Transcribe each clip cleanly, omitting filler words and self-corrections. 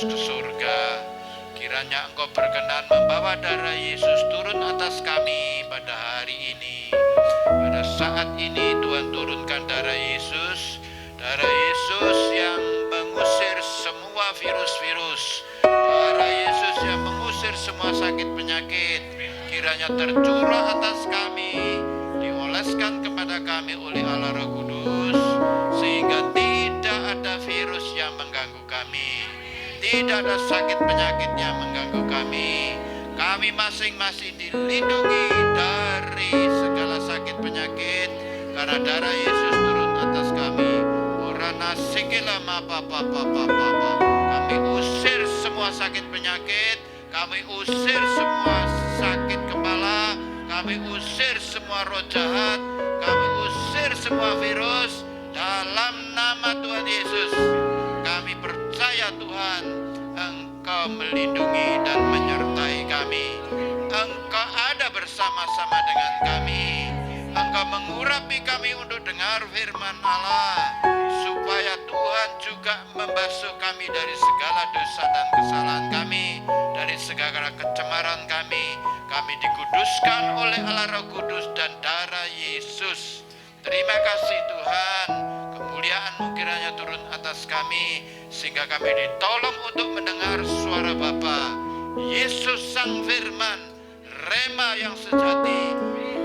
ke surga. Kiranya Engkau berkenan membawa darah Yesus turun atas kami pada hari ini. Pada saat ini Tuhan turunkan darah Yesus yang mengusir semua virus-virus, darah Yesus yang mengusir semua sakit penyakit. Kiranya tercurah atas kami, dioleskan kepada kami oleh Allah Roh Kudus, sehingga tidak ada virus yang mengganggu kami, tidak ada sakit penyakit yang mengganggu kami. Kami masing-masing dilindungi dari segala sakit penyakit karena darah Yesus turun atas kami. Orana sikila kami usir semua sakit penyakit, kami usir semua sakit kepala, kami usir semua roh jahat, kami usir semua virus dalam nama Tuhan Yesus. Kami percaya Tuhan, Engkau melindungi dan menyertai kami. Engkau ada bersama-sama dengan kami. Engkau mengurapi kami untuk dengar firman Allah, supaya Tuhan juga membasuh kami dari segala dosa dan kesalahan kami, dari segala kecemaran kami. Kami dikuduskan oleh Allah Roh Kudus dan darah Yesus. Terima kasih Tuhan, kemuliaan-Mu kiranya turun atas kami, sehingga kami ditolong untuk mendengar suara Bapa. Yesus Sang Firman, Rema yang sejati,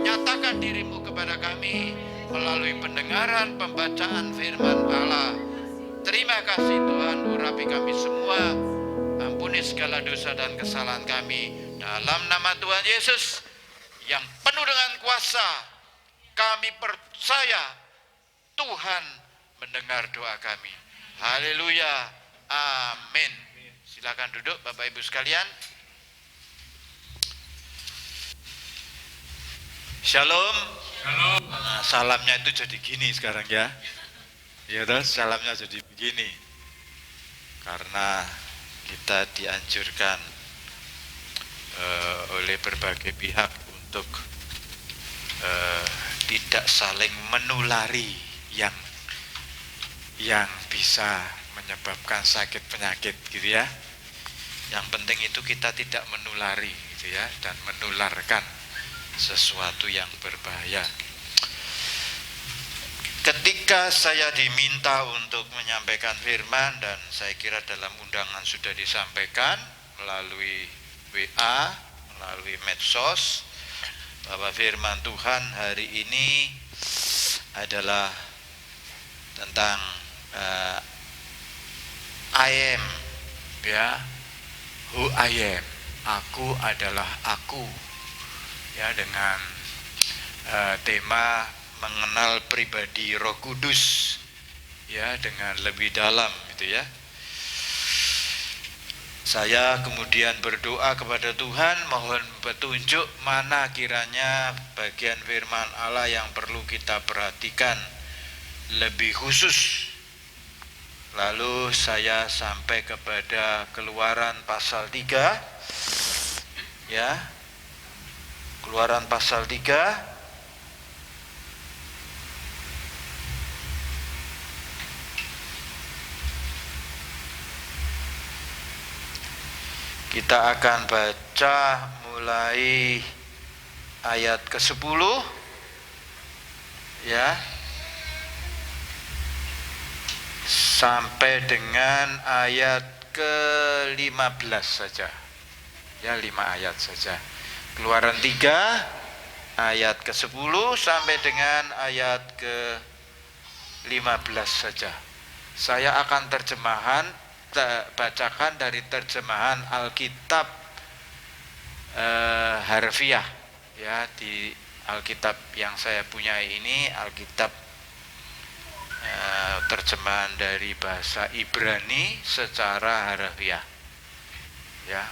nyatakan diri-Mu kepada kami melalui pendengaran pembacaan firman Allah. Terima kasih Tuhan, urapi kami semua, ampuni segala dosa dan kesalahan kami. Dalam nama Tuhan Yesus yang penuh dengan kuasa, kami percaya Tuhan mendengar doa kami. Haleluya, amin. Silakan duduk Bapak Ibu sekalian. Shalom. Shalom. Nah, salamnya itu jadi gini sekarang ya. Ya toh, salamnya jadi begini. Karena kita dianjurkan oleh berbagai pihak untuk tidak saling menulari yang bisa menyebabkan sakit penyakit gitu ya. Yang penting itu kita tidak menulari gitu ya, dan menularkan sesuatu yang berbahaya. Ketika saya diminta untuk menyampaikan firman, dan saya kira dalam undangan sudah disampaikan melalui WA, melalui medsos, bahwa firman Tuhan hari ini adalah tentang I am, ya, who I am, aku adalah aku, ya, dengan tema mengenal pribadi Roh Kudus, ya, dengan lebih dalam gitu ya. Saya kemudian berdoa kepada Tuhan, mohon petunjuk mana kiranya bagian firman Allah yang perlu kita perhatikan lebih khusus. Lalu saya sampai kepada Keluaran pasal 3, ya, Keluaran pasal 3. Kita akan baca mulai ayat ke-10, ya, sampai dengan ayat ke-15 saja. Ya, 5 ayat saja. Keluaran 3 ayat ke-10 sampai dengan ayat ke-15 saja. Saya akan bacakan dari terjemahan Alkitab harfiah, ya. Di Alkitab yang saya punya ini Alkitab terjemahan dari bahasa Ibrani secara harfiah, ya.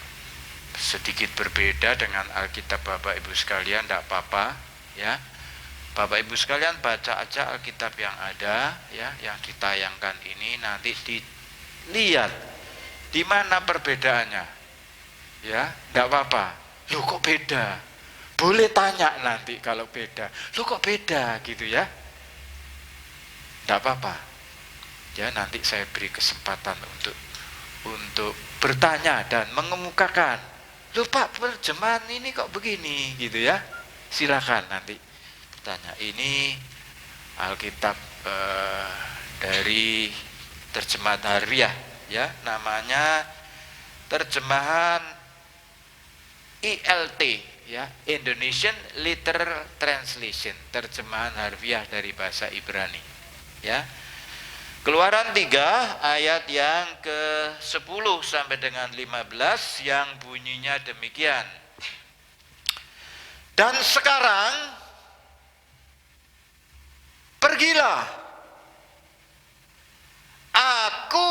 Sedikit berbeda dengan Alkitab Bapak Ibu sekalian, tidak apa-apa, ya. Bapak Ibu sekalian baca aja Alkitab yang ada, ya, yang ditayangkan ini, nanti dilihat di mana perbedaannya, ya. Tidak apa-apa, loh kok beda, boleh tanya nanti kalau beda, loh kok beda gitu ya. Tidak apa-apa, ya, nanti saya beri kesempatan untuk untuk bertanya dan mengemukakan, loh Pak, terjemahan ini kok begini gitu ya. Silakan nanti tanya. Ini Alkitab dari terjemahan harfiah ya, namanya terjemahan ILT ya, Indonesian Literal Translation, terjemahan harfiah dari bahasa Ibrani ya. Keluaran 3 ayat yang ke-10 sampai dengan 15 yang bunyinya demikian. Dan sekarang pergilah, aku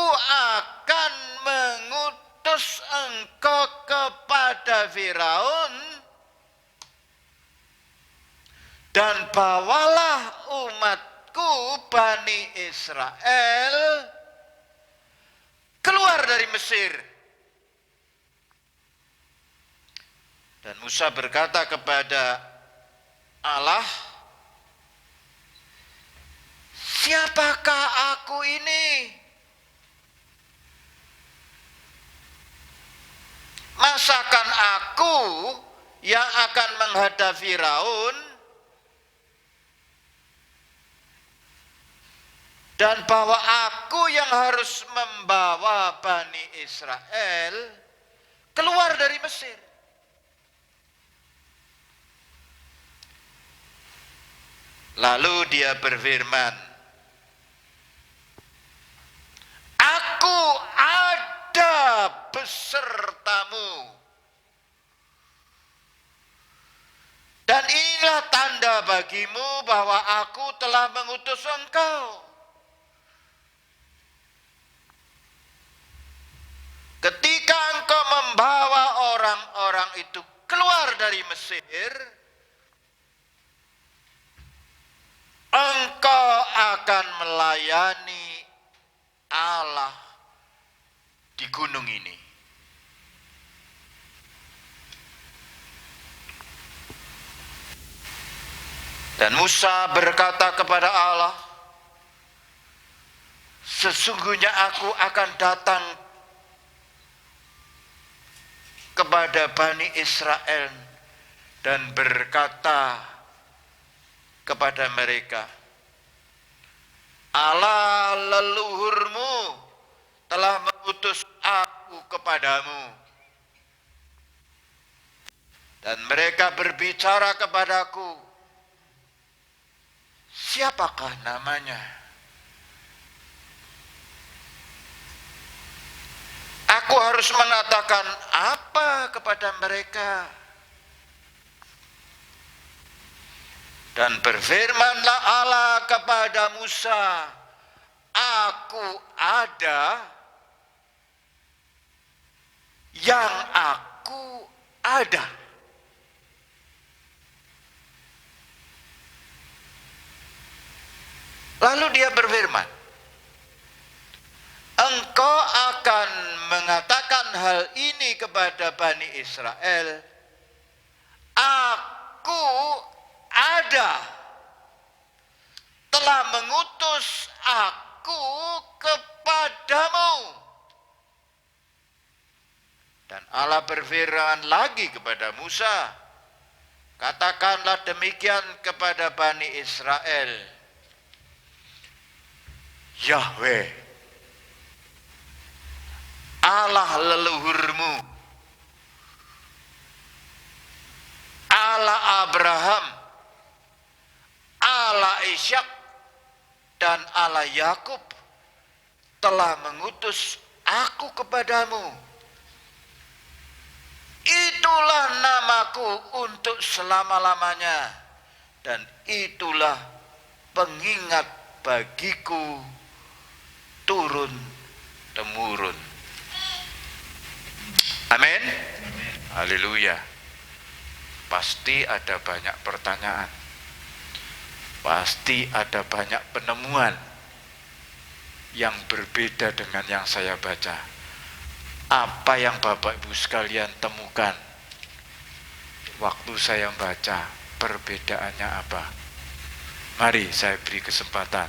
akan mengutus engkau kepada Firaun, dan bawalah umatku Bani Israel keluar dari Mesir. Dan Musa berkata kepada Allah, siapakah aku ini? Masakan aku yang akan menghadap Firaun dan bahwa aku yang harus membawa Bani Israel keluar dari Mesir? Lalu dia berfirman, aku ada besertamu, dan inilah tanda bagimu bahwa aku telah mengutus engkau. Ketika engkau membawa orang-orang itu keluar dari Mesir, engkau akan melayani Allah di gunung ini. Dan Musa berkata kepada Allah, sesungguhnya aku akan datang kepada Bani Israel dan berkata kepada mereka, Allah leluhurmu telah mengutus aku kepadamu. Dan mereka berbicara kepadaku, siapakah namanya? Aku harus mengatakan apa kepada mereka? Dan berfirmanlah Allah kepada Musa, aku ada yang aku ada. Lalu dia berfirman, engkau akan mengatakan hal ini kepada Bani Israel, aku ada telah mengutus aku kepadamu. Dan Allah berfirman lagi kepada Musa, katakanlah demikian kepada Bani Israel, Yahweh, Allah leluhurmu, Allah Abraham, Allah Ishak, dan Allah Yakub telah mengutus aku kepadamu. Itulah namaku untuk selama-lamanya, dan itulah pengingat bagiku turun temurun. Amin. Haleluya. Pasti ada banyak pertanyaan, pasti ada banyak penemuan yang berbeda dengan yang saya baca. Apa yang Bapak Ibu sekalian temukan waktu saya baca? Perbedaannya apa? Mari saya beri kesempatan.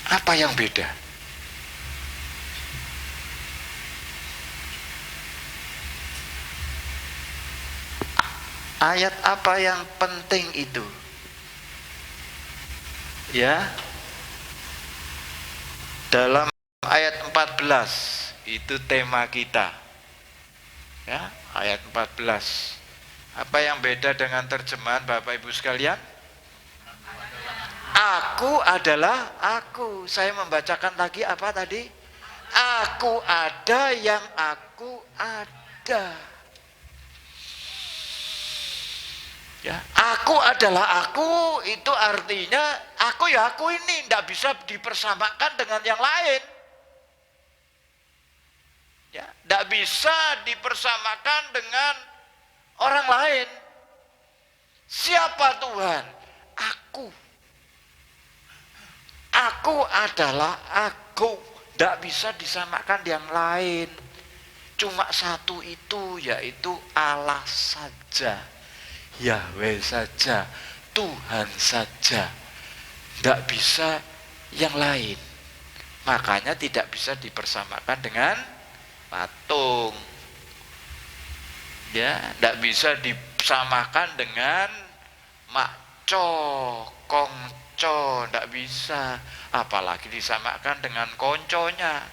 Apa yang beda? Ayat apa yang penting itu? Ya, dalam ayat 14 itu tema kita. Ya, ayat 14. Apa yang beda dengan terjemahan Bapak Ibu sekalian? Aku adalah aku. Saya membacakan lagi apa tadi? Aku ada yang aku ada. Ya, aku adalah aku itu artinya aku ya aku ini tidak bisa dipersamakan dengan yang lain. Ya, tidak bisa dipersamakan dengan orang lain. Siapa Tuhan? Aku. Aku adalah aku. Tidak bisa disamakan yang lain. Cuma satu itu, yaitu Allah saja. Yahweh saja, Tuhan saja, tidak bisa yang lain. Makanya tidak bisa dipersamakan dengan patung. Ya, tidak bisa disamakan dengan makco, kongco, tidak bisa. Apalagi disamakan dengan konconya.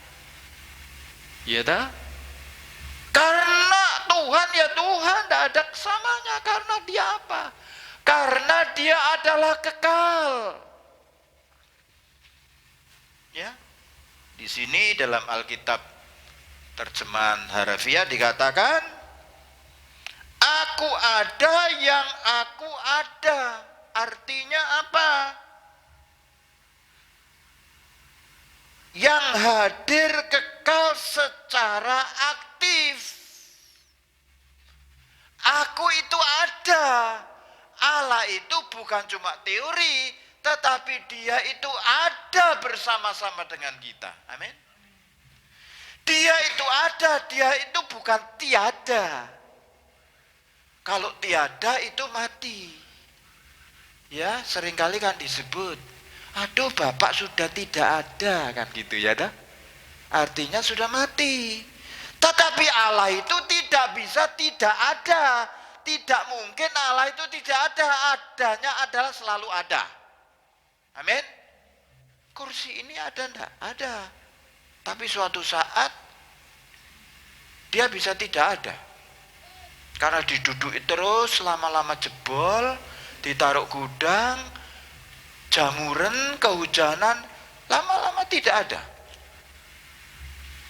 Ya tak? Karena Tuhan ya Tuhan, tidak ada kesamanya. Karena dia apa? Karena dia adalah kekal. Ya, di sini dalam Alkitab terjemahan harafiah dikatakan, aku ada yang aku ada. Artinya apa? Yang hadir kekal secara aktif. Aku itu ada. Allah itu bukan cuma teori, tetapi dia itu ada bersama-sama dengan kita. Amin. Dia itu ada, dia itu bukan tiada. Kalau tiada itu mati. Ya, seringkali kan disebut, aduh Bapak sudah tidak ada, kan gitu ya dah. Artinya sudah mati. Tetapi Allah itu tidak bisa tidak ada. Tidak mungkin Allah itu tidak ada. Adanya adalah selalu ada. Amin. Kursi ini ada enggak? Ada. Tapi suatu saat dia bisa tidak ada. Karena diduduki terus lama-lama jebol, ditaruh gudang, jamuran, kehujanan, lama-lama tidak ada.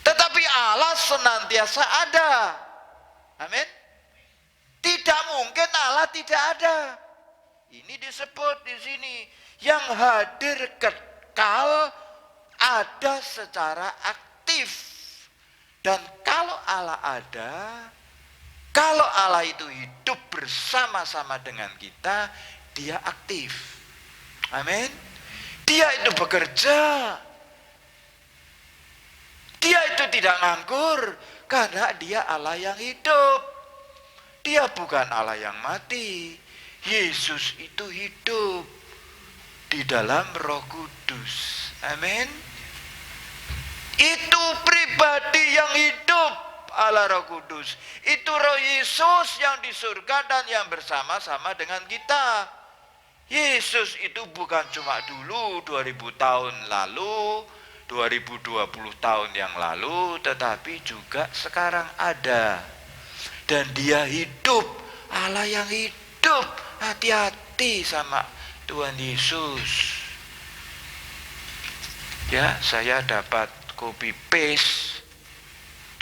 Tetapi Allah senantiasa ada. Amin. Tidak mungkin Allah tidak ada. Ini disebut di sini yang hadir kekal ada secara aktif. Dan kalau Allah ada, kalau Allah itu hidup bersama-sama dengan kita, dia aktif. Amin. Dia itu bekerja. Dia itu tidak nganggur karena dia Allah yang hidup. Dia bukan Allah yang mati. Yesus itu hidup di dalam Roh Kudus. Amin. Itu pribadi yang hidup Allah Roh Kudus. Itu Roh Yesus yang di surga dan yang bersama-sama dengan kita. Yesus itu bukan cuma dulu 2000 tahun lalu, 2020 tahun yang lalu, tetapi juga sekarang ada. Dan dia hidup, Allah yang hidup. Hati-hati sama Tuhan Yesus. Ya, saya dapat copy paste,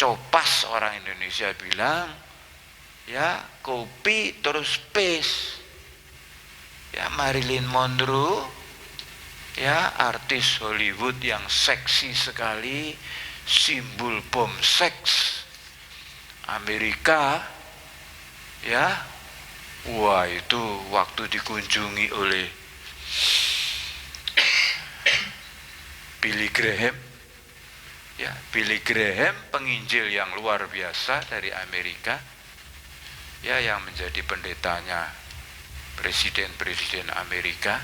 copas orang Indonesia bilang, ya, copy terus paste. Ya, Marilyn Monroe, ya, artis Hollywood yang seksi sekali, simbol bom seks Amerika, ya, wah itu waktu dikunjungi oleh Billy Graham, ya, Billy Graham penginjil yang luar biasa dari Amerika, ya, yang menjadi pendetanya presiden-presiden Amerika,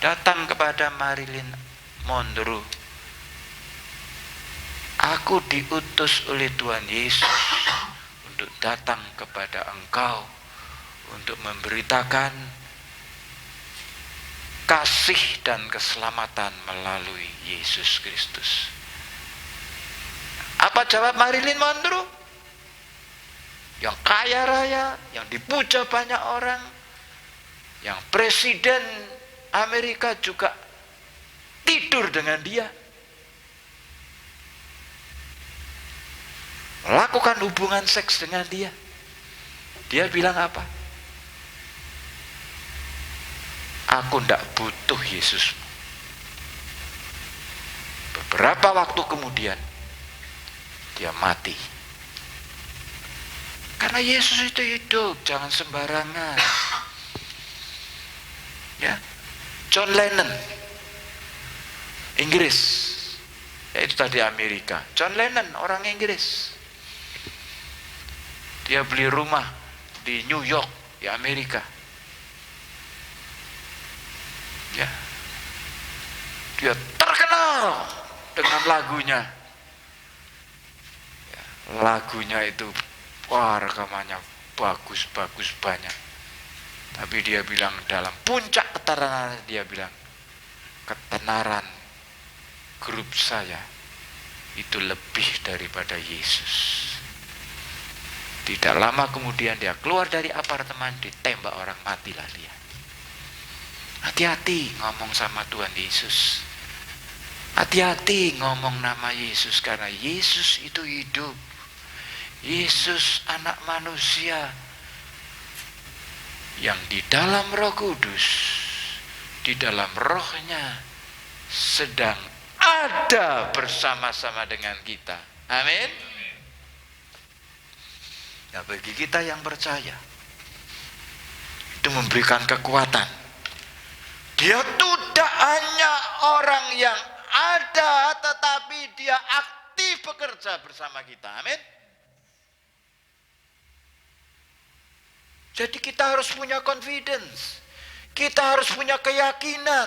datang kepada Marilyn Mondro, aku diutus oleh Tuhan Yesus untuk datang kepada engkau, untuk memberitakan kasih dan keselamatan melalui Yesus Kristus. Apa jawab Marilyn Monroe? Yang kaya raya, yang dipuja banyak orang, yang presiden Amerika juga tidur dengan dia, melakukan hubungan seks dengan dia. Dia bilang apa? Aku tidak butuh Yesus. Beberapa waktu kemudian dia mati. Karena Yesus itu hidup, jangan sembarangan. Ya, John Lennon, Inggris, itu tadi Amerika. John Lennon orang Inggris. Dia beli rumah di New York, di Amerika. Ya, dia terkenal dengan lagunya. Ya, lagunya itu, wah, rekamannya bagus banyak. Tapi dia bilang dalam puncak ketenaran, dia bilang ketenaran grup saya itu lebih daripada Yesus. Tidak lama kemudian dia keluar dari apartemen, ditembak orang, matilah dia. Hati-hati ngomong sama Tuhan Yesus. Hati-hati ngomong nama Yesus, karena Yesus itu hidup. Yesus anak manusia yang di dalam Roh Kudus, di dalam rohnya sedang ada bersama-sama dengan kita. Amin. Nah, bagi kita yang percaya, itu memberikan kekuatan. Dia tidak hanya orang yang ada, tetapi dia aktif bekerja bersama kita. Amin. Jadi kita harus punya confidence. Kita harus punya keyakinan.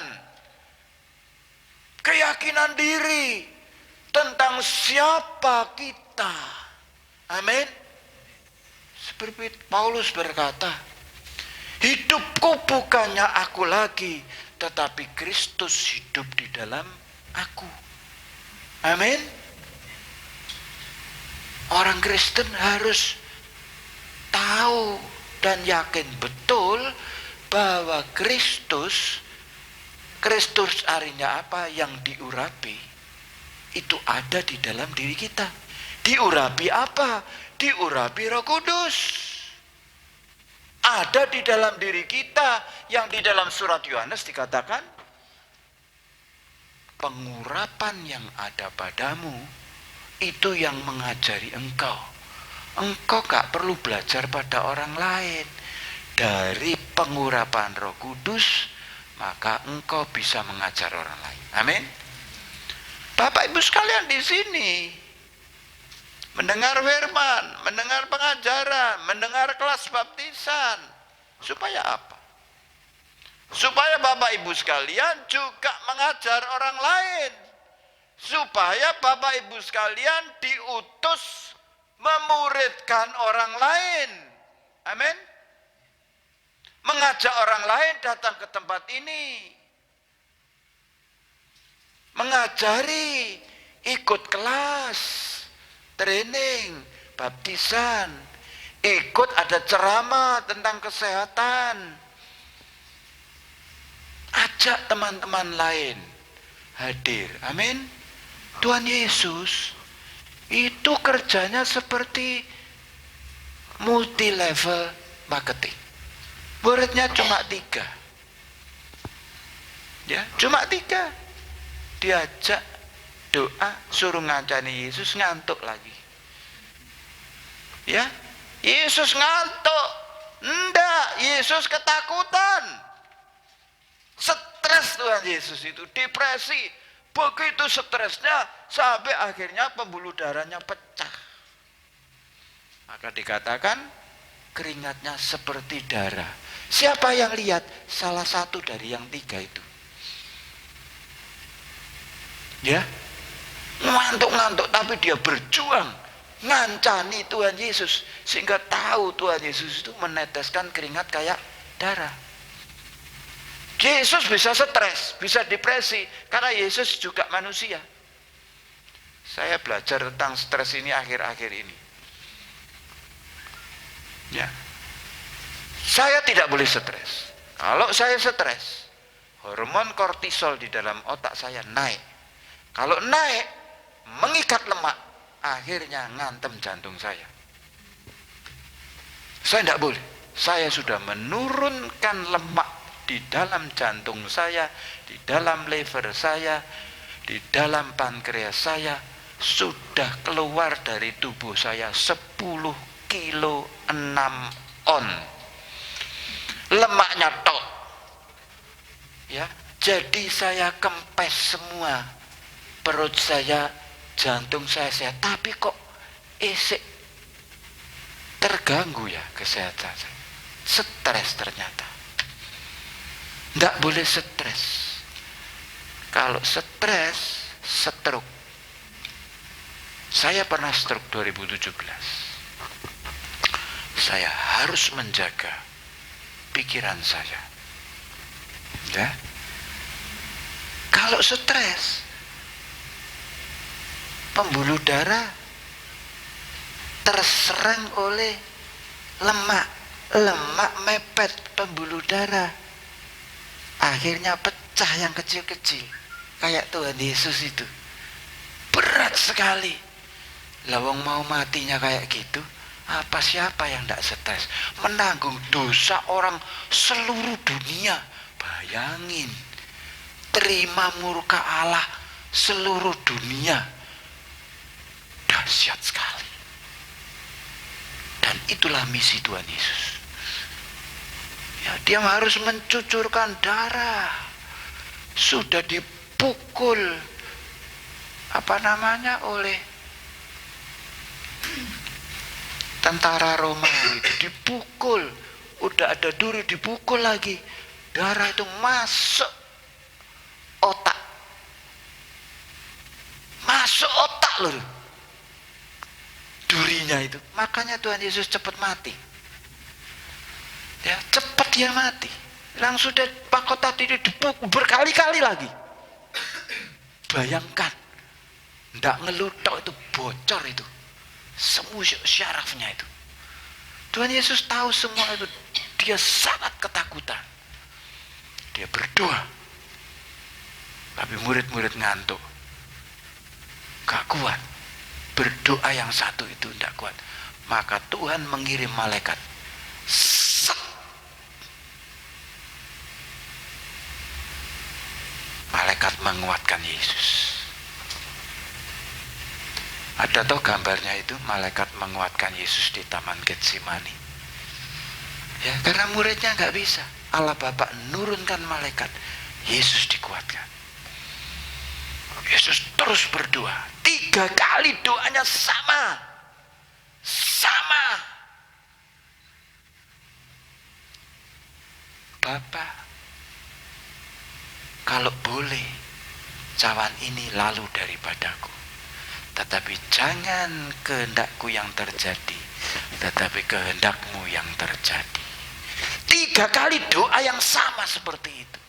Keyakinan diri tentang siapa kita. Amin. Seperti Paulus berkata, hidupku bukannya aku lagi, tetapi Kristus hidup di dalam aku. Amin. Orang Kristen harus tahu dan yakin betul bahwa Kristus artinya apa? Yang diurapi itu ada di dalam diri kita. Diurapi apa? Diurapi Roh Kudus. Ada di dalam diri kita, yang di dalam surat Yohanes dikatakan, pengurapan yang ada padamu itu yang mengajari engkau. Engkau gak perlu belajar pada orang lain. Dari pengurapan Roh Kudus, maka engkau bisa mengajar orang lain. Amin. Bapak Ibu sekalian di sini mendengar firman, mendengar pengajaran, mendengar kelas baptisan. Supaya apa? Supaya Bapak Ibu sekalian juga mengajar orang lain. Supaya Bapak Ibu sekalian diutus memuridkan orang lain. Amin. Mengajak orang lain datang ke tempat ini. Mengajari, ikut kelas, training, baptisan, ikut ada ceramah tentang kesehatan. Ajak teman-teman lain hadir. Amin. Tuhan Yesus itu kerjanya seperti multi level marketing. Muridnya cuma 3. Ya, cuma 3. Diajak doa, suruh ngancani Yesus, ngantuk lagi. Ya, Yesus ngantuk. Enggak, Yesus ketakutan. Stres Tuhan Yesus itu, depresi. Begitu stresnya sampai akhirnya pembuluh darahnya pecah. Maka dikatakan keringatnya seperti darah. Siapa yang lihat? Salah satu dari yang 3 itu. Ya, ngantuk-ngantuk tapi dia berjuang ngancani Tuhan Yesus sehingga tahu Tuhan Yesus itu meneteskan keringat kayak darah. Yesus bisa stres, bisa depresi karena Yesus juga manusia. Saya belajar tentang stres ini akhir-akhir ini. Ya. Saya tidak boleh stres. Kalau saya stres, hormon kortisol di dalam otak saya naik. Kalau naik, mengikat lemak, akhirnya ngantem jantung saya. Saya tidak boleh. Saya sudah menurunkan lemak di dalam jantung saya, di dalam liver saya, di dalam pankreas saya, sudah keluar dari tubuh saya 10 kilo 6 on. Lemaknya tok. Ya, jadi saya kempes semua. Perut saya, jantung saya sehat, tapi kok isik terganggu ya kesehatan saya. Stres ternyata. Tidak boleh stres. Kalau stres, stroke. Saya pernah stroke 2017. Saya harus menjaga pikiran saya. Ya. Kalau stres, pembuluh darah terserang oleh lemak. Lemak mepet pembuluh darah. Akhirnya pecah yang kecil-kecil. Kayak Tuhan Yesus itu. Berat sekali. Lawang mau matinya kayak gitu. Apa siapa yang tidak stres? Menanggung dosa orang seluruh dunia. Bayangin. Terima murka Allah seluruh dunia. Dahsyat sekali. Dan itulah misi Tuhan Yesus. Ya, dia harus mencucurkan darah. Sudah dipukul oleh tentara Romawi, dipukul, udah ada duri, dipukul lagi, darah itu masuk otak loh, durinya itu. Makanya Tuhan Yesus cepat mati. Ya, cepat dia mati. Langsung sudah mahkota ini dipukul berkali-kali lagi. Bayangkan, ndak ngelutok itu bocor itu, semua syarafnya itu. Tuhan Yesus tahu semua itu. Dia sangat ketakutan. Dia berdoa, tapi murid-murid ngantuk, gak kuat. Berdoa yang satu itu ndak kuat. Maka Tuhan mengirim malaikat. Malaikat menguatkan Yesus. Ada toh gambarnya itu, malaikat menguatkan Yesus di Taman Getsemani. Ya, karena muridnya nggak bisa. Allah Bapa nurunkan malaikat, Yesus dikuatkan. Yesus terus berdoa. 3 kali doanya sama. Bapa, kalau boleh, cawan ini lalu daripadaku. Tetapi jangan kehendakku yang terjadi, tetapi kehendakmu yang terjadi. 3 kali doa yang sama seperti itu.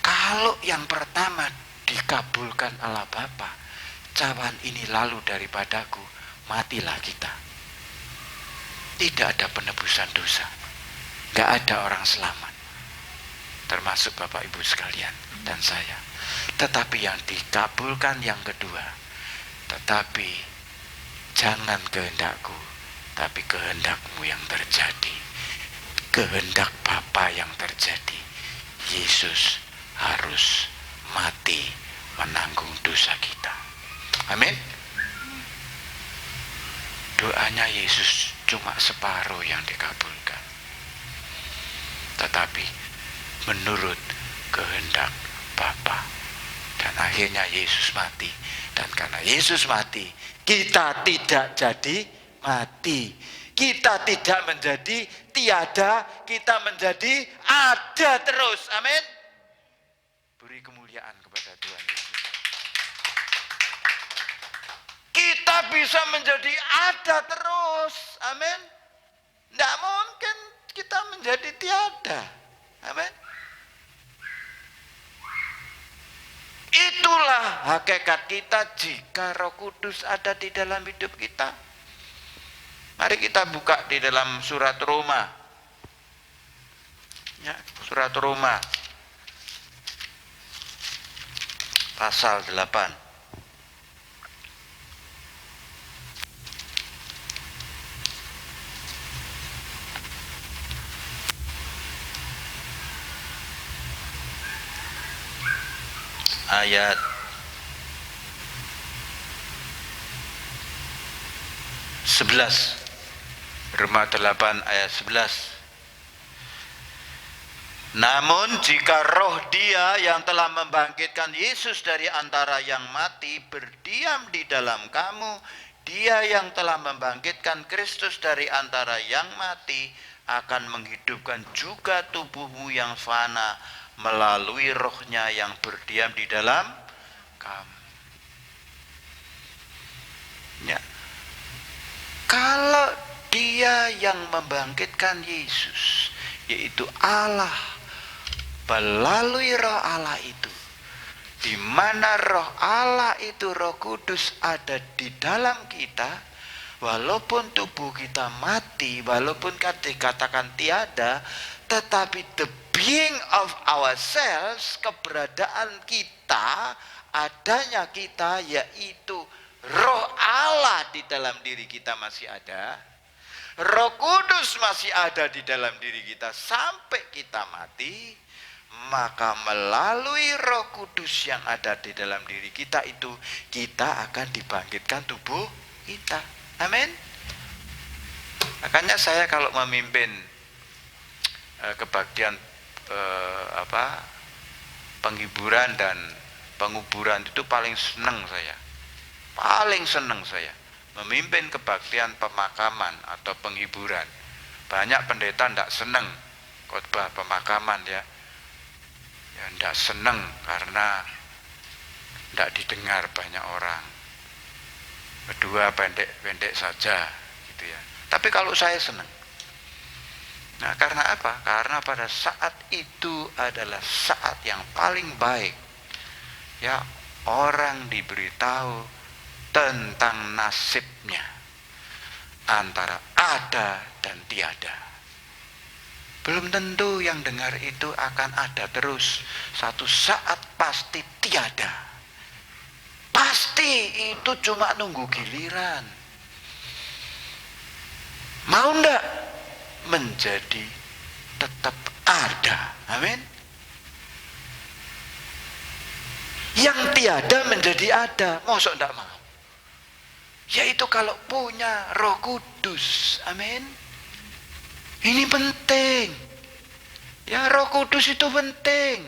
Kalau yang pertama dikabulkan Allah Bapa, cawan ini lalu daripadaku, matilah kita. Tidak ada penebusan dosa. Gak ada orang selamat. Termasuk Bapak Ibu sekalian dan saya. Tetapi yang dikabulkan yang kedua, tetapi jangan kehendakku, tapi kehendakmu yang terjadi. Kehendak Bapa yang terjadi. Yesus harus mati menanggung dosa kita. Amin. Doanya Yesus cuma separuh yang dikabulkan. Tetapi menurut kehendak Bapa. Dan akhirnya Yesus mati. Dan karena Yesus mati, kita tidak jadi mati. Kita tidak menjadi tiada, kita menjadi ada terus. Amin. Beri kemuliaan kepada kepada Tuhan Yesus. Kita bisa menjadi ada terus. Amin. Tidak mungkin kita menjadi tiada. Amin. Itulah hakikat kita jika Roh Kudus ada di dalam hidup kita. Mari kita buka di dalam surat Roma. Ya, surat Roma pasal 8. Ayat 11. Roma 8 ayat 11. Namun jika roh Dia yang telah membangkitkan Yesus dari antara yang mati berdiam di dalam kamu, Dia yang telah membangkitkan Kristus dari antara yang mati akan menghidupkan juga tubuhmu yang fana melalui rohnya yang berdiam di dalam kamu. Ya. Kalau Dia yang membangkitkan Yesus, yaitu Allah, melalui roh Allah itu, di mana roh Allah itu, Roh Kudus ada di dalam kita, walaupun tubuh kita mati, walaupun dikatakan tiada, tetapi the being of ourselves, keberadaan kita, adanya kita, yaitu roh Allah di dalam diri kita masih ada. Roh Kudus masih ada di dalam diri kita sampai kita mati. Maka melalui Roh Kudus yang ada di dalam diri kita itu, kita akan dibangkitkan tubuh kita. Amin. Makanya saya kalau memimpin kebaktian penghiburan dan penguburan itu paling senang saya. Paling senang saya memimpin kebaktian pemakaman atau penghiburan. Banyak pendeta tidak senang khotbah pemakaman ya. Ya tidak senang karena tidak didengar banyak orang. Kedua pendek-pendek saja gitu ya. Tapi kalau saya senang. Nah, karena apa? Karena pada saat itu adalah saat yang paling baik. Ya, orang diberitahu tentang nasibnya antara ada dan tiada. Belum tentu yang dengar itu akan ada terus. Satu saat pasti tiada. Pasti itu cuma nunggu giliran. Mau ndak menjadi tetap ada? Amin. Yang tiada menjadi ada. Mosok ndak mau? Yaitu kalau punya Roh Kudus. Amin. Ini penting. Ya, Roh Kudus itu penting.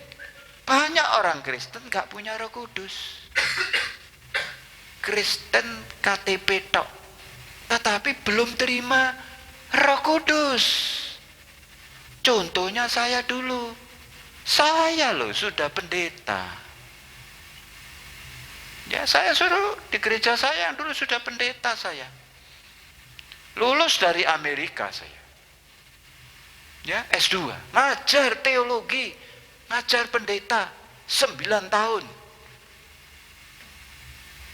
Banyak orang Kristen gak punya Roh Kudus. Kristen KTP tok, tetapi belum terima Roh Kudus. Contohnya saya dulu. Saya loh sudah pendeta. Ya, saya suruh di gereja saya yang dulu sudah pendeta saya. Lulus dari Amerika saya. Ya, S2, ngajar teologi, ngajar pendeta 9 tahun.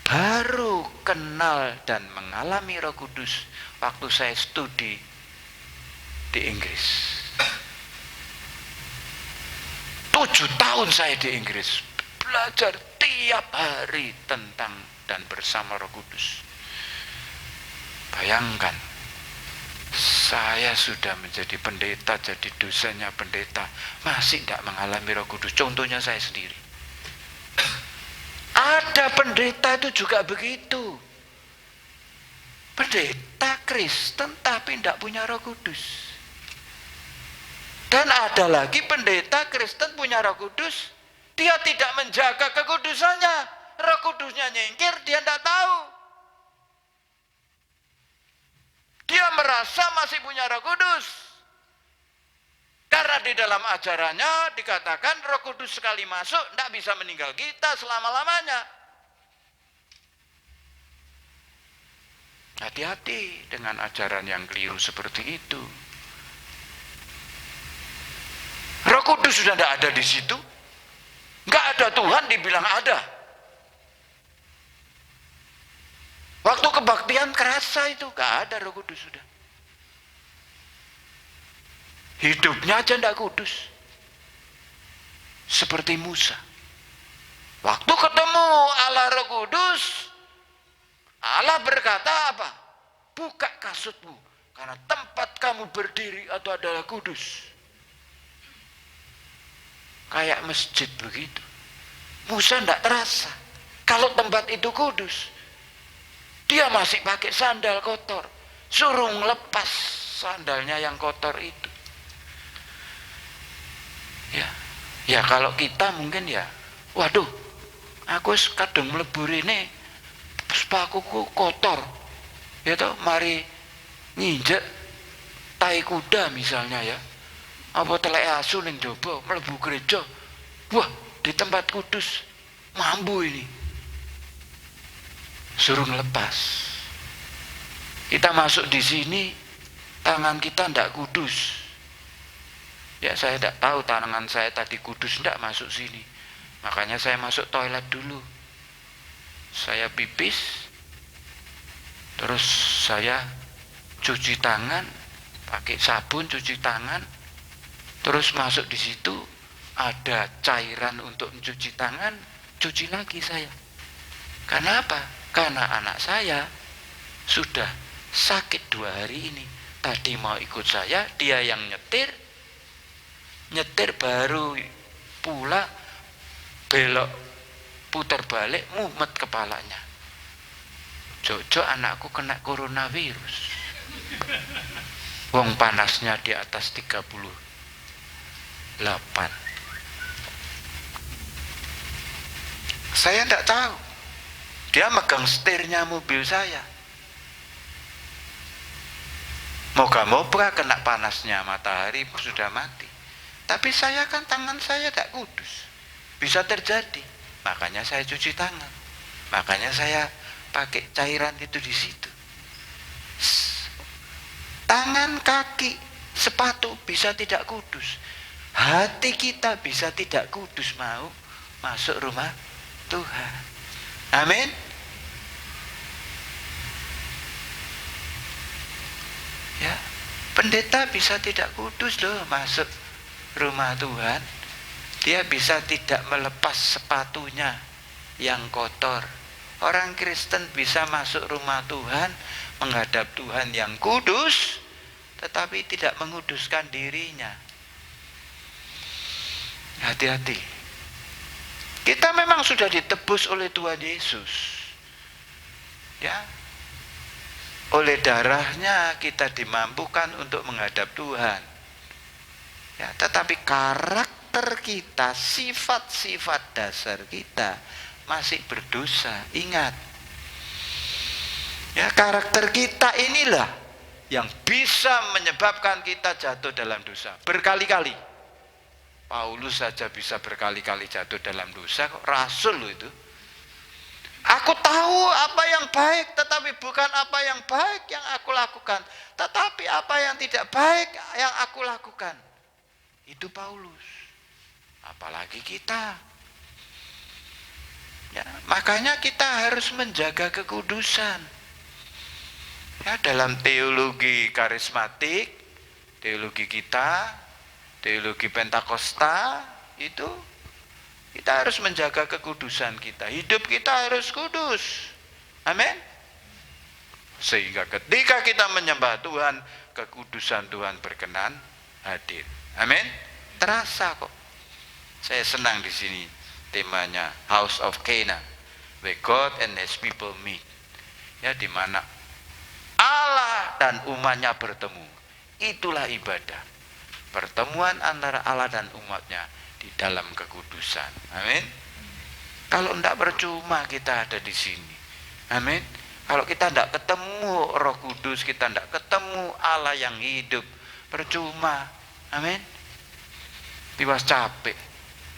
Baru kenal dan mengalami Roh Kudus waktu saya studi di Inggris. 7 tahun saya di Inggris, belajar tiap hari tentang dan bersama Roh Kudus. Bayangkan, saya sudah menjadi pendeta, jadi dosennya pendeta, masih tidak mengalami Roh Kudus. Contohnya saya sendiri. Ada pendeta itu juga begitu. Pendeta Kristen tapi tidak punya Roh Kudus. Dan ada lagi pendeta Kristen punya Roh Kudus, dia tidak menjaga kekudusannya. Roh Kudusnya nyingkir, dia tidak tahu. Dia merasa masih punya Roh Kudus. Karena di dalam ajarannya dikatakan Roh Kudus sekali masuk tidak bisa meninggal kita selama-lamanya. Hati-hati dengan ajaran yang keliru seperti itu. Roh Kudus sudah tidak ada di situ. Nggak ada Tuhan dibilang ada. Waktu kebaktian kerasa itu nggak ada Roh Kudus sudah. Hidupnya aja tidak kudus. Seperti Musa. Waktu ketemu Allah Roh Kudus, Allah berkata apa? Buka kasutmu, karena tempat kamu berdiri itu adalah kudus. Kayak masjid begitu. Musa tidak terasa kalau tempat itu kudus. Dia masih pakai sandal kotor. Suruh ngelepas sandalnya yang kotor itu. Ya kalau kita mungkin ya, waduh, aku kadang melebur ini, sepakuku kotor, ya toh, mari nginjek tai kuda misalnya ya, apa telek asu ning jaba mlebu gereja, wah di tempat kudus, mampu ini, suruh ngelepas. Kita masuk di sini, tangan kita ndak kudus. Ya saya tidak tahu tangan saya tadi kudus tidak masuk sini. Makanya saya masuk toilet dulu. Saya pipis. Terus saya cuci tangan, pakai sabun cuci tangan. Terus masuk di situ ada cairan untuk mencuci tangan, cuci lagi saya. Karena apa? Karena anak saya sudah sakit 2 hari ini. Tadi mau ikut saya, dia yang nyetir baru pula belok putar balik mumet kepalanya. Jojo anakku kena coronavirus. Wong panasnya di atas 38. Saya tidak tahu. Dia megang setirnya mobil saya. Moga-moga kena panasnya matahari sudah mati. Tapi saya kan tangan saya tidak kudus. Bisa terjadi. Makanya saya cuci tangan. Makanya saya pakai cairan itu di situ. Tangan, kaki, sepatu bisa tidak kudus. Hati kita bisa tidak kudus mau masuk rumah Tuhan. Amin. Ya, pendeta bisa tidak kudus loh masuk rumah Tuhan. Dia bisa tidak melepas sepatunya yang kotor. Orang Kristen bisa masuk rumah Tuhan, menghadap Tuhan yang kudus, tetapi tidak menguduskan dirinya. Hati-hati. Kita memang sudah ditebus oleh Tuhan Yesus. Ya. Oleh darahnya kita dimampukan untuk menghadap Tuhan. Ya, tetapi karakter kita, sifat-sifat dasar kita masih berdosa. Ingat. Ya, karakter kita inilah yang bisa menyebabkan kita jatuh dalam dosa. Berkali-kali. Paulus saja bisa berkali-kali jatuh dalam dosa kok. Rasul loh itu. Aku tahu apa yang baik, tetapi bukan apa yang baik yang aku lakukan, tetapi apa yang tidak baik yang aku lakukan. Itu Paulus. Apalagi kita. Ya, makanya kita harus menjaga kekudusan. Ya, dalam teologi karismatik, teologi kita, teologi Pentakosta, itu kita harus menjaga kekudusan kita. Hidup kita harus kudus. Amin. Sehingga ketika kita menyembah Tuhan, kekudusan Tuhan berkenan hadir. Amin. Terasa kok. Saya senang di sini temanya House of Cana, where God and His people meet. Ya, di mana Allah dan umatnya bertemu. Itulah ibadah. Pertemuan antara Allah dan umatnya di dalam kekudusan. Amin. Kalau tidak percuma kita ada di sini. Amin. Kalau kita tidak ketemu Roh Kudus, kita tidak ketemu Allah yang hidup, percuma. Amin. tiwas capek,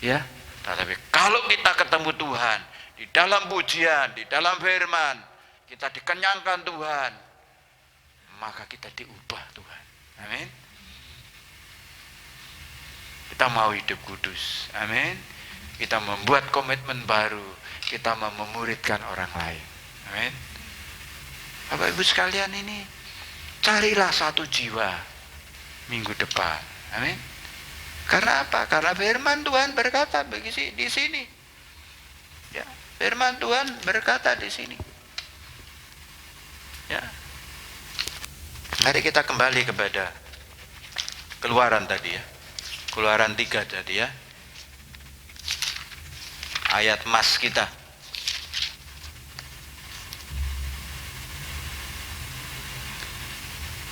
ya. Tetapi kalau kita ketemu Tuhan di dalam pujian, di dalam firman, kita dikenyangkan Tuhan, maka kita diubah Tuhan. Amin. Kita mau hidup kudus. Amin. Kita membuat komitmen baru. Kita mau memuridkan orang lain. Amin. Bapak Ibu sekalian, ini carilah satu jiwa minggu depan. Amin. Karena apa? Karena firman Tuhan berkata di sini. Ya, firman Tuhan berkata di sini. Ya. Mari kita kembali kepada Keluaran tadi ya. Keluaran 3 tadi ya. Ayat mas kita.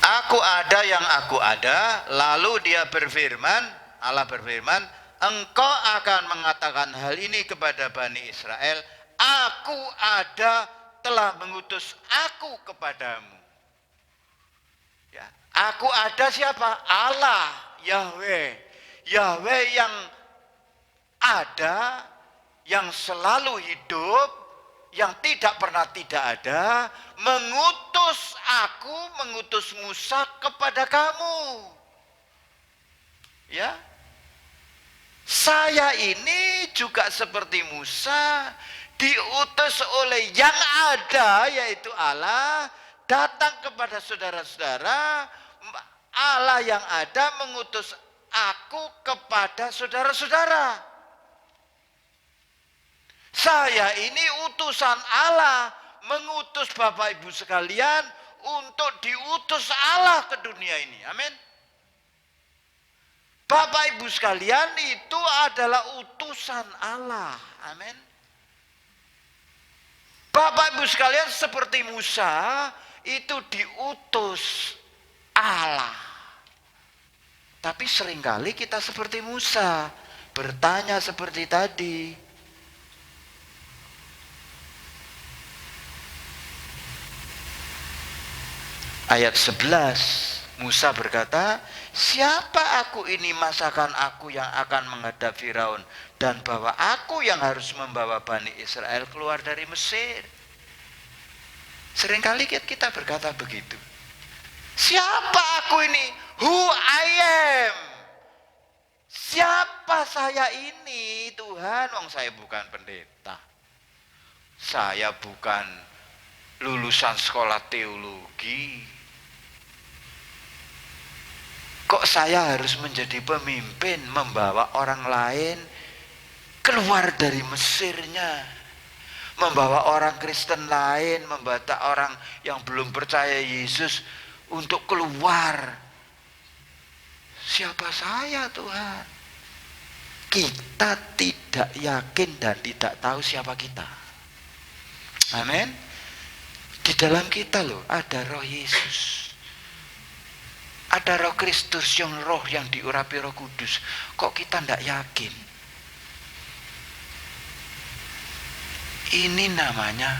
Aku ada yang aku ada, lalu dia berfirman, Allah berfirman, engkau akan mengatakan hal ini kepada Bani Israel, aku ada telah mengutus aku kepadamu. Ya, aku ada siapa? Allah, Yahweh. Yahweh yang ada, yang selalu hidup, yang tidak pernah tidak ada, mengutus aku, mengutus Musa kepada kamu. Ya. Saya ini juga seperti Musa, diutus oleh yang ada, yaitu Allah, datang kepada saudara-saudara. Allah yang ada mengutus aku kepada saudara-saudara. Saya ini utusan Allah, mengutus Bapak Ibu sekalian untuk diutus Allah ke dunia ini. Amin. Bapak Ibu sekalian, itu adalah utusan Allah. Amin. Bapak Ibu sekalian, seperti Musa itu diutus Allah. Tapi seringkali kita seperti Musa, bertanya seperti tadi. Ayat 11, Musa berkata, siapa aku ini masakan aku yang akan menghadap Firaun, dan bahwa aku yang harus membawa Bani Israel keluar dari Mesir. Seringkali kita berkata begitu. Siapa aku ini? Who I am? Siapa saya ini Tuhan? Wong saya bukan pendeta. Saya bukan lulusan sekolah teologi. Kok saya harus menjadi pemimpin, membawa orang lain keluar dari Mesirnya, membawa orang Kristen lain, membawa orang yang belum percaya Yesus untuk keluar. Siapa saya Tuhan? Kita tidak yakin dan tidak tahu siapa kita. Amin. Di dalam kita loh ada roh Yesus. Ada roh Kristus, yang roh yang diurapi Roh Kudus. Kok kita tidak yakin? Ini namanya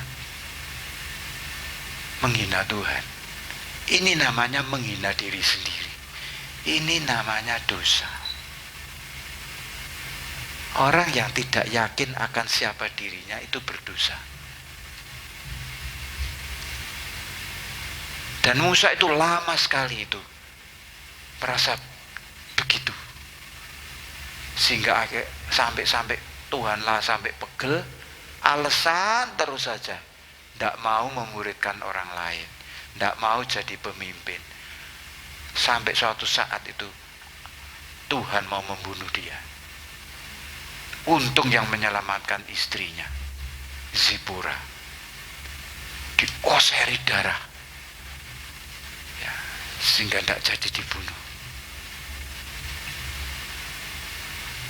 menghina Tuhan. Ini namanya menghina diri sendiri. Ini namanya dosa. Orang yang tidak yakin akan siapa dirinya itu berdosa. Dan Musa itu lama sekali itu merasa begitu, sehingga sampai Tuhan lah sampai pegel, alasan terus saja tidak mau memuridkan orang lain, tidak mau jadi pemimpin, sampai suatu saat itu Tuhan mau membunuh dia. Untung yang menyelamatkan istrinya Zipora, dioseri darah ya, sehingga tidak jadi dibunuh.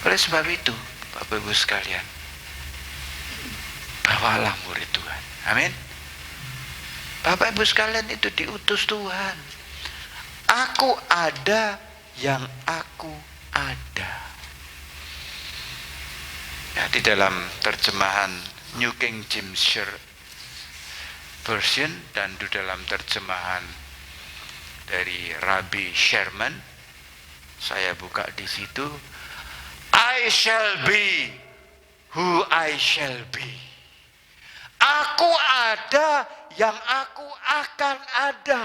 Oleh sebab itu, Bapak Ibu sekalian, bawalah murid Tuhan. Amin. Bapak Ibu sekalian, itu diutus Tuhan. Aku ada yang aku ada. Ya, di dalam terjemahan New King James Version dan di dalam terjemahan dari Rabbi Sherman, saya buka di situ, I shall be who I shall be. Aku ada yang aku akan ada.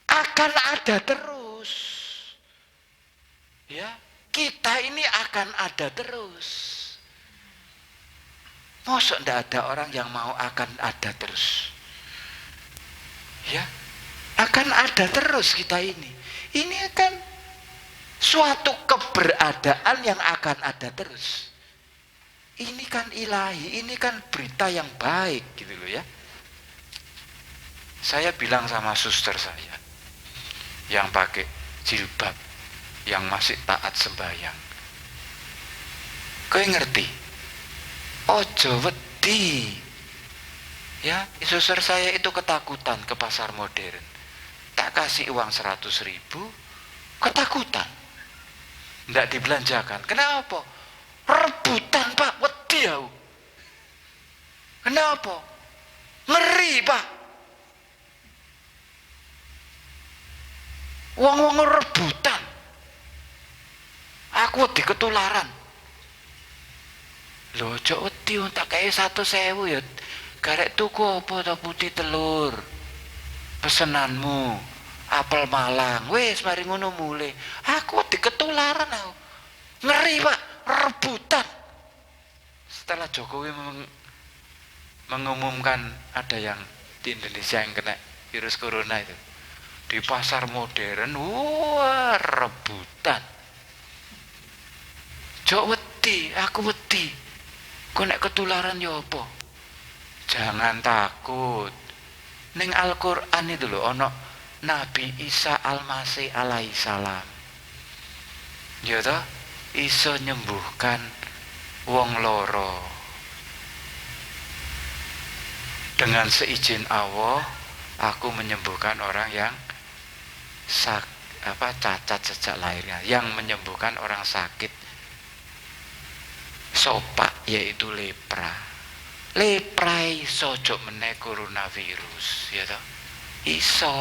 Akan ada terus. Ya, kita ini akan ada terus. Masa enggak ada orang yang mau akan ada terus? Ya, akan ada terus kita ini. Ini kan suatu keberadaan yang akan ada terus. Ini kan ilahi, ini kan berita yang baik gitu loh ya. Saya bilang sama suster saya yang pakai jilbab, yang masih taat sembahyang, kowe ngerti? Ojo wedi. Ya, suster saya itu ketakutan ke pasar modern. Tak kasih uang 100.000, ketakutan. Nggak dibelanjakan. Kenapa? Rebutan Pak, wedi aku. Kenapa? Ngeri Pak. Wong-wong rebutan. Aku wedi ketularan. Lho, ojo wedi tak kayak 100.000 ya. Garek tuku apa to putih telur. Pesenanmu apel Malang. Wis mari ngono mule. Aku wedi ketularan aku. Ngeri Pak, rebutan. Setelah Jokowi mengumumkan ada yang di Indonesia yang kena virus corona itu, di pasar modern, wah rebutan. Jok wedi, aku wedi. Kok nek ketularan ya apa? Jangan takut. Ning Al-Qur'an itu lho ana Nabi Isa Al-Masih alaihi salam. Ya toh, iso nyembuhkan wong loro. Dengan seizin Allah, aku menyembuhkan orang yang cacat sejak lahirnya, yang menyembuhkan orang sakit sopak yaitu lepra. Lepra iso jok meneh coronavirus, ya toh. Iso.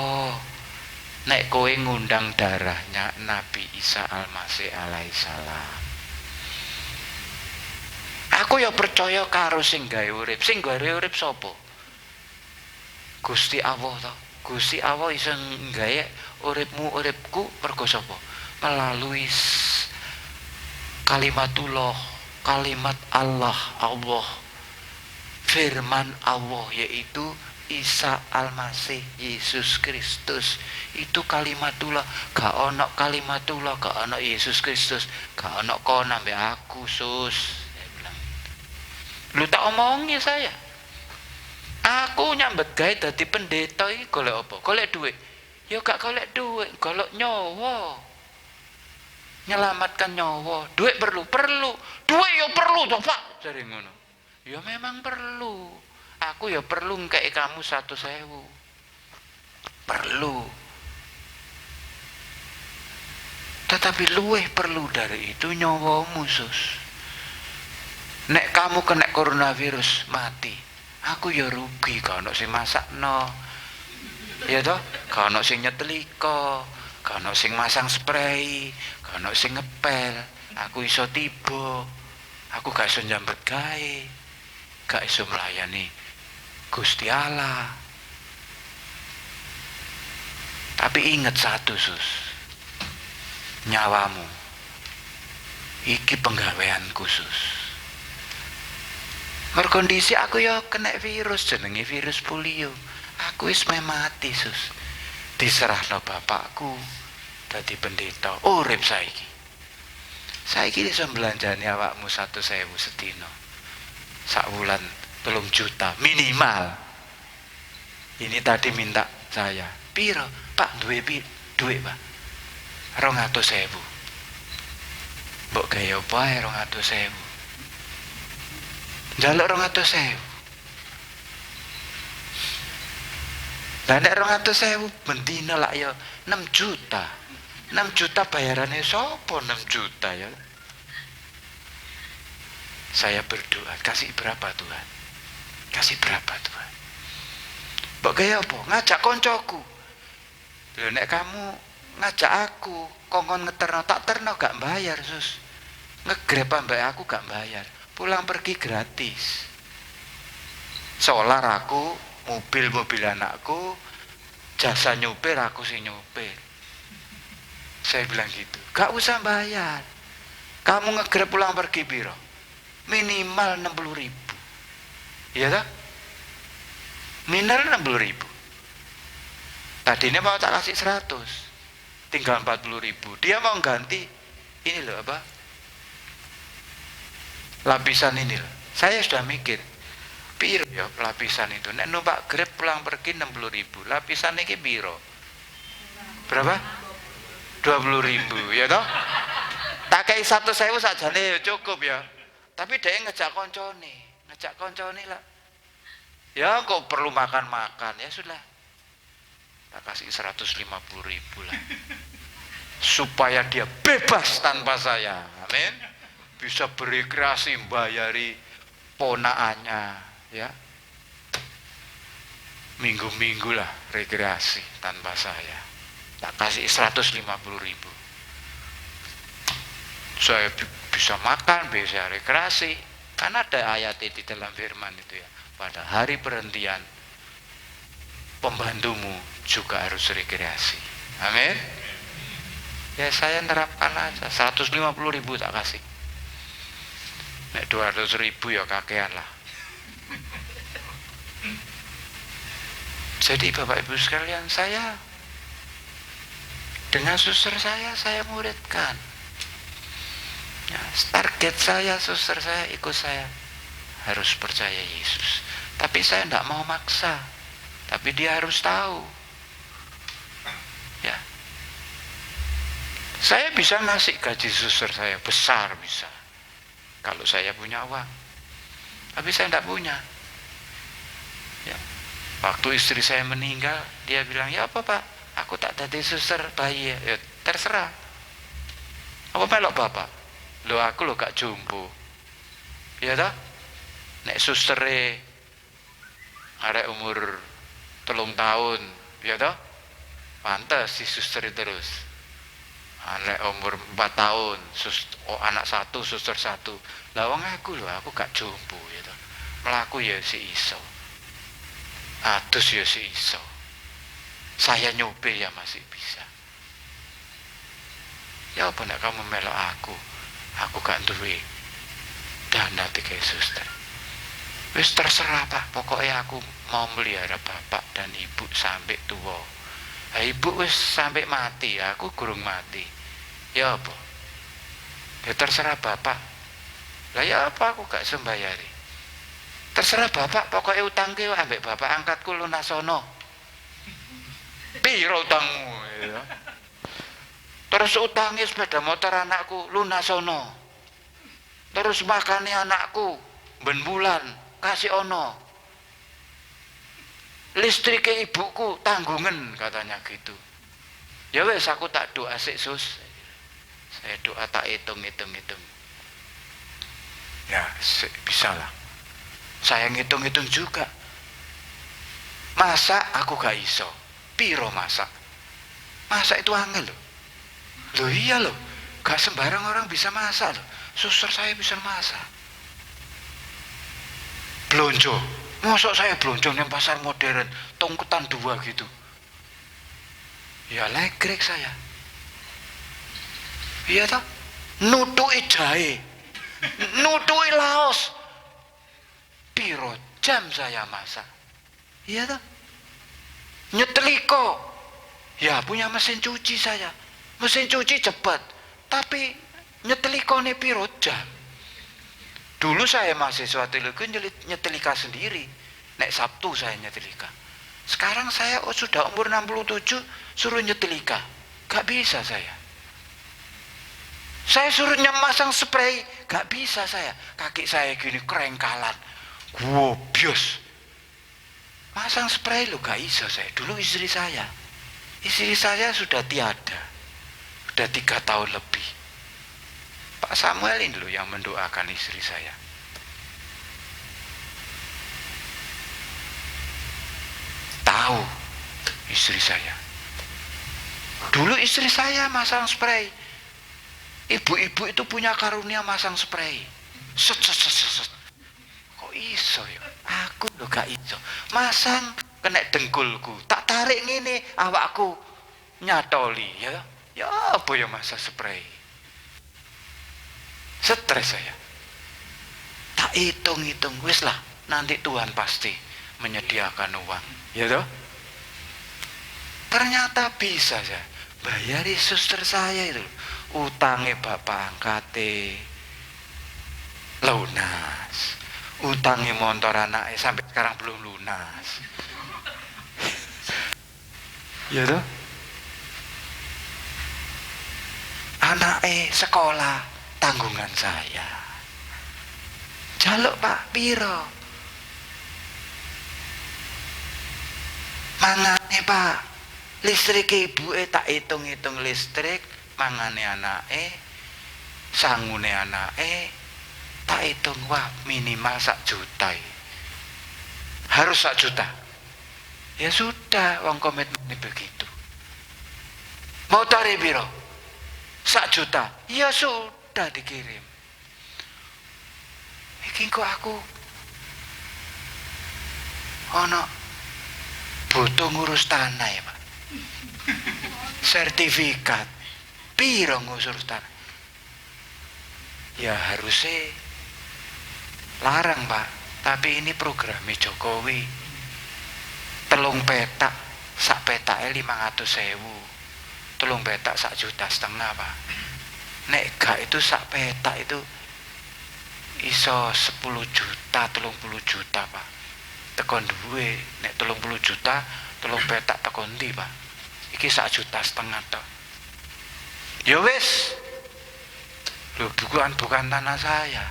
Nek kowe ngundang darahnya Nabi Isa Al-Masih alaihi salam. Aku ya percaya karo sing gawe urip. Sing gawe urip sapa? Gusti Allah toh. Gusti Allah iso gawe uripmu uripku mergo sapa? Melalui kalimatullah, kalimat Allah, firman Allah, yaitu Isa Al-Masih, Yesus Kristus. Itu kalimatullah. Gak ono kalimatullah, gak ono Yesus Kristus, gak ono kau nambah aku sus. Saya bilang, lu tak omongi saya. Aku nyambet gawe dadi pendeta iki golek apa? Golek duit. Ya gak golek duit, golek nyawa. Nyelamatkan nyawa. Duit perlu. Duit ya perlu toh, Pak. Jare ngono. Ya memang perlu. Aku ya perlu ngekek kamu 100.000. Perlu. Tetapi luweh perlu dari itu nyawamu sus. Nek kamu kena coronavirus mati, aku ya rugi. Gak ono sing masakno. Ya toh, gak ono sing nyetelika, gak ono sing masang spray, gak ono sing ngepel. Aku iso tiba. Aku gak iso nyambet gawe. Gak iso melayani Gusti Allah. Tapi ingat satu sus, nyawamu iki penggawean khusus. Berkondisi aku ya kena virus, jenenge virus polio. Aku wis mati sus. Diserahno bapakku dadi pendeta. Urip saiki. Saiki iso belanjani awakmu 100.000 sedina. Sak wulan 3 juta minimal. Ini tadi minta saya, piro Pak duwe duit Pak 200.000. Mbok gawe apa ae 200.000. Njaluk 200.000. Lah nek 200.000 bendina lak ya 6 juta. 6 juta bayarannya sopo 6 juta ya. Saya berdoa, kasih berapa Tuhan? Kasih berapa Tuhan? Mbok kaya apa? Ngajak koncoku. Lho nek kamu ngajak aku kongkon ngeterno, tak terno gak bayar sus. Ngegrab ambek aku gak bayar, pulang pergi gratis. Solar aku, mobil anakku, jasa nyupir aku sing nyupir. Saya bilang gitu, gak usah bayar. Kamu ngegrab pulang pergi piro? Minimal 60.000. Iya tak? Minimal 60.000. Tadinya mau tak kasih 100, tinggal 40.000. Dia mau ganti ini loh apa? Lapisan ini loh. Saya sudah mikir, piro ya lapisan itu. Nek numpak Grab pulang pergi 60.000. Lapisan ini piro? Berapa? 20.000 ya toh? Tak kayak 100.000 sakjane cukup ya. Tapi dia ngejak koncone lah. Ya kok perlu makan ya sudah. Tak kasih 150.000 lah. Supaya dia bebas tanpa saya. Amin. Bisa berekreasi membayari ponaannya ya. Minggu-minggu lah rekreasi tanpa saya. Tak kasih 150.000. Saya bisa makan, bisa rekreasi. Kan ada ayat di dalam firman itu ya. Pada hari perhentian pembantumu juga harus rekreasi. Amin. Ya saya nerapkan aja 150.000 tak kasih. Nek 200.000 ya kakean lah. Jadi Bapak Ibu sekalian, saya dengan suster saya muridkan. Ya, target saya, suster saya, ikut saya harus percaya Yesus. Tapi saya tidak mau maksa. Tapi dia harus tahu. Ya, saya bisa ngasih gaji suster saya besar bisa. Kalau saya punya uang. Tapi saya tidak punya. Ya. Waktu istri saya meninggal, dia bilang, ya apa Pak, aku tak jadi suster bayi ya. Ya terserah. Apa melok Bapak? Lo aku lo gak jumbo. Ya toh? Nek sustere arek umur 3 tahun, ya toh? Pantes si suster terus. Arek umur 4 tahun, anak 1, suster 1. Lah wong aku gak jumbo ya toh. Melaku ya si iso. Adus ya si iso. Saya nyupir ya masih bisa. Ya apa nek kamu melok aku gak duwe dana tiga suster. Wis terserah Pak, pokoknya aku mau melihara bapak dan ibu sampai tua. Nah, ibu wis sampai mati, aku gurung mati. Ya apa? Ya terserah bapak. Lah ya apa aku gak sembayari. Terserah bapak, pokoknya utangku ambek bapak angkatku lunasono. Piro utangmu ya. Terus utangi sepeda motor anakku lunasono. Terus makani anakku ben bulan kasih ono. Listrike ibuku tanggungan katanya gitu. Ya wes aku tak doa sik sus. Saya doa tak hitung. Ya bisa lah. Saya ngitung-ngitung juga. Masa aku gak iso. Piro masak? Masak itu angel loh. Loh iya loh, gak sembarang orang bisa masak loh. Suster saya bisa masak. Blonjo, mosok saya blonjo di pasar modern, tongkutan 2 gitu. Ya legrek saya. Iya toh? Nutui jahe, nutui laos. Piro jam saya masak. Iya toh? Nyeteliko. Ya punya mesin cuci saya. Mesin cuci cepat, tapi nyetelikone piro jam. Dulu saya mahasiswa teologi nyetelika sendiri. Nek Sabtu saya nyetelika. Sekarang saya sudah umur 67 suruh nyetelika. Gak bisa saya. Saya suruh nyemasang spray, gak bisa saya. Kaki saya gini kerengkalan. Gobios. Masang spray lo gak bisa saya. Dulu istri saya sudah tiada. Sudah 3 tahun lebih. Pak Samuel ini loh yang mendoakan istri saya. Tahu istri saya. Dulu istri saya masang spray. Ibu-ibu itu punya karunia masang spray. Set, set, set, set, set. Kok iso ya? Aku lho gak iso. Masang kena dengkulku. Tak tarik ngene awakku nyatoli ya. Ya apa ya masa spray. Stres saya. Tak hitung-hitung, wis lah, nanti Tuhan pasti menyediakan uang, ya toh? Ternyata bisa ya, bayari suster saya itu, utangnya bapak angkate lunas, utangnya motor anaknya sampai sekarang belum lunas, ya toh? Anaknya sekolah tanggungan saya. Jaluk Pak piro? Mangane Pak, listrik ibu tak hitung-hitung listrik, mangane anake, sangune anake, tak hitung wah minimal 1 juta. Harus 1 juta. Ya sudah, wong komitmen begitu. Mau tarik piro? 1 juta. Ya sudah dikirim. Iki kok aku ono butuh ngurus tanah ya Pak. Sertifikat piro ngurus tanah? Ya harusnya larang Pak. Tapi ini programnya Jokowi. 3 petak, sak petake 500.000. 3 petak 1,5 juta Pak. Nek gak itu sak petak itu iso 10 juta, 30 juta Pak. Tekon duwe, nek 30 juta, 3 petak tekon ndi Pak? Iki 1,5 juta toh. Ya wis. Loh, bukan tanah saya.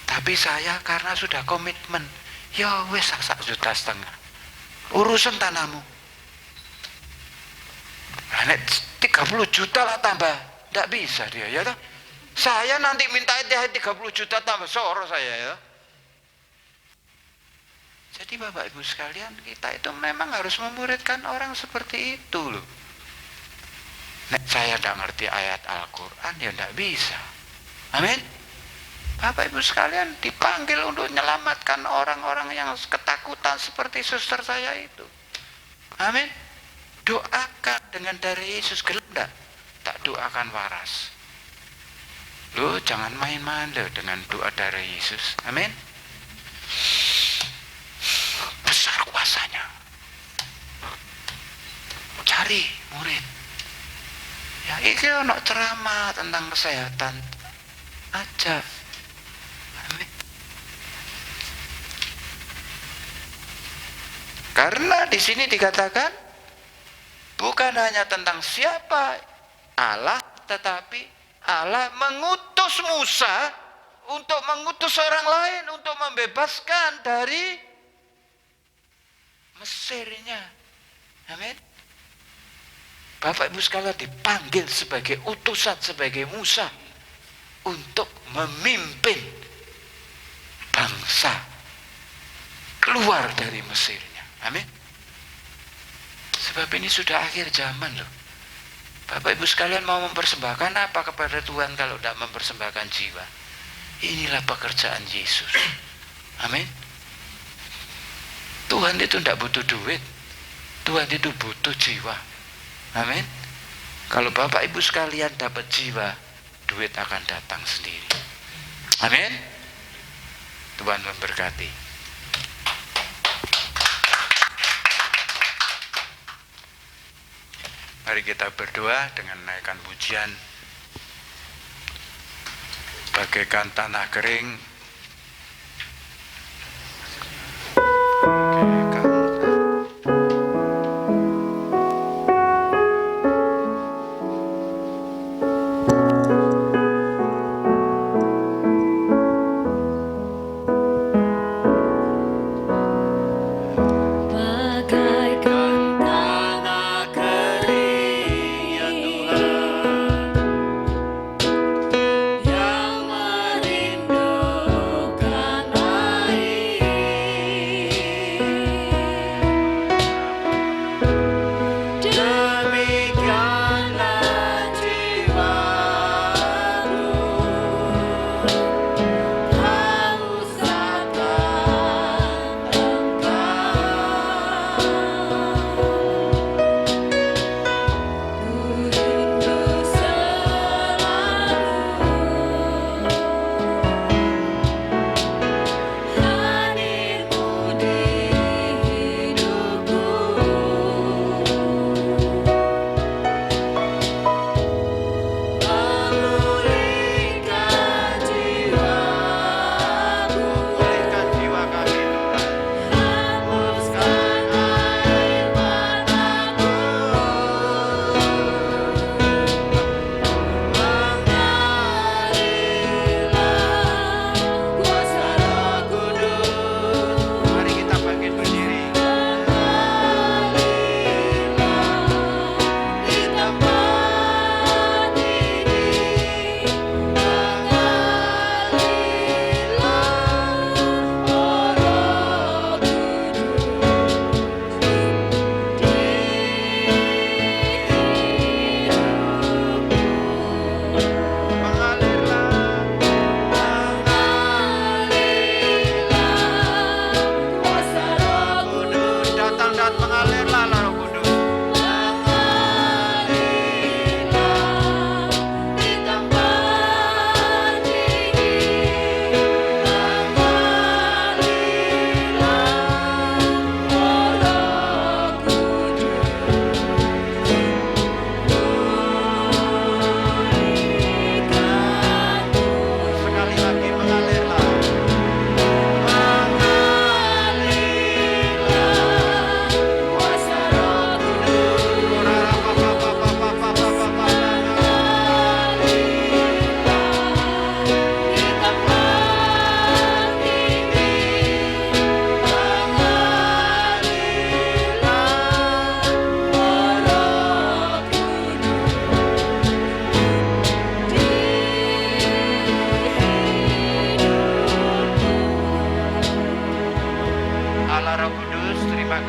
Tapi saya karena sudah komitmen, ya wis 1,5 juta. Urusan tanahmu. Nah, nek 30 juta lah tambah, ndak bisa dia ya toh. Saya nanti minta 30 juta tambah soro saya ya. Jadi Bapak Ibu sekalian, kita itu memang harus memuridkan orang seperti itu loh. Nek saya tidak ngerti ayat Al-Quran ya tidak bisa. Amin. Bapak Ibu sekalian dipanggil untuk menyelamatkan orang-orang yang ketakutan seperti suster saya itu. Amin. Doakan dengan dari Yesus, gelap tak doakan waras. Lo jangan main-main lo dengan doa dari Yesus. Amin. Besar kuasanya. Cari murid. Ya ini ono ceramah tentang kesehatan aja. Amin. Karena di sini dikatakan bukan hanya tentang siapa Allah, tetapi Allah mengutus Musa untuk mengutus orang lain untuk membebaskan dari Mesirnya. Amin. Bapak Ibu sekalian dipanggil sebagai utusan, sebagai Musa untuk memimpin bangsa keluar dari Mesirnya. Amin. Sebab ini sudah akhir zaman loh. Bapak Ibu sekalian mau mempersembahkan apa kepada Tuhan kalau tidak mempersembahkan jiwa? Inilah pekerjaan Yesus. Amin. Tuhan itu tidak butuh duit. Tuhan itu butuh jiwa. Amin. Kalau Bapak Ibu sekalian dapat jiwa, duit akan datang sendiri. Amin. Tuhan memberkati. Mari kita berdoa dengan menaikkan pujian. Bagaikan tanah kering, Yang merindu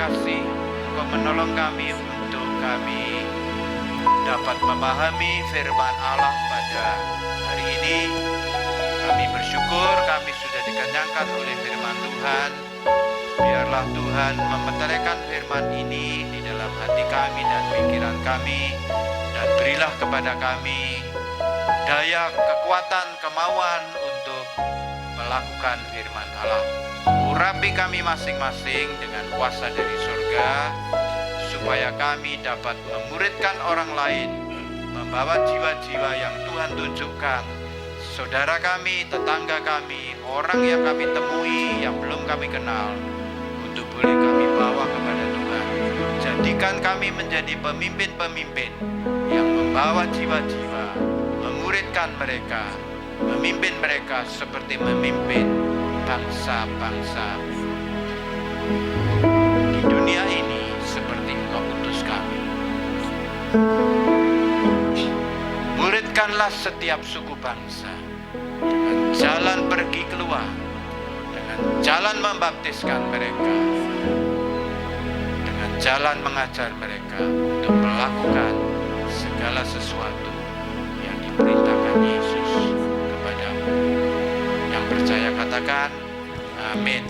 kasih Engkau menolong kami untuk kami dapat memahami firman Allah pada hari ini. Kami bersyukur kami sudah dikenyangkan oleh firman Tuhan. Biarlah Tuhan memeteraikan firman ini di dalam hati kami dan pikiran kami, dan berilah kepada kami daya, kekuatan, kemauan untuk melakukan firman Allah. Urapi kami masing-masing dengan kuasa dari surga, supaya kami dapat memuridkan orang lain, membawa jiwa-jiwa yang Tuhan tunjukkan, saudara kami, tetangga kami, orang yang kami temui yang belum kami kenal, untuk boleh kami bawa kepada Tuhan. Jadikan kami menjadi pemimpin-pemimpin yang membawa jiwa-jiwa, memuridkan mereka, memimpin mereka seperti memimpin bangsa-bangsa di dunia ini seperti Engkau utus kami. Muridkanlah setiap suku bangsa dengan jalan pergi keluar, dengan jalan membaptiskan mereka, dengan jalan mengajar mereka untuk melakukan segala sesuatu yang diperintahkan Yesus kepadamu. Yang percaya katakan amin.